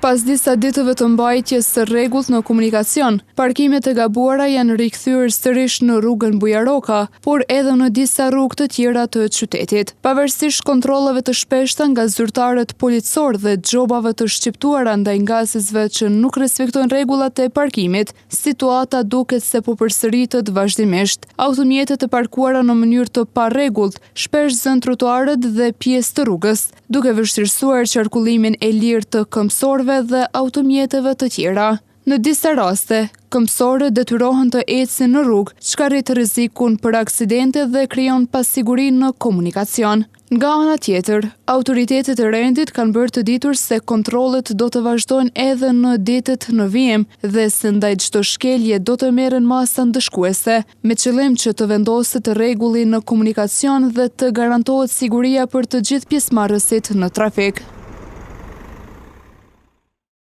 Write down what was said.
Pas disa ditëve të mbajtjes së rregullt në komunikacion, parkimet e gabuara janë rikthyer sërish në rrugën Bujaroka, por edhe në disa rrugë të tjera të qytetit. Pavarësisht kontrolleve të shpeshta nga zyrtarët policor dhe xhobave të shqiptuara ndaj ngasësve që nuk respektojnë rregullat e parkimit, situata duket se po përsëritet vazhdimisht. Automjetet e parkuara në mënyrë të parregullt shpesh zën trotuarët dhe pjesë të rrugës, duke vështirësuar qarkullimin e lirë të këmbësorëve dhe automjeteve të tjera. Në disa raste, këmbësorët detyrohen të ecin në rrugë, çka rrit rrezikun për aksidente dhe krijon pasiguri në komunikacion. Nga ana tjetër, autoritetet e rendit kanë bërë të ditur se kontrollet do të vazhdojnë edhe në ditët në vijim dhe se ndaj çdo shkelje do të merren masa ndëshkuese, me qëllim që të vendoset rregulli në komunikacion dhe të garantohet siguria për të gjithë pjesëmarrësit në trafik.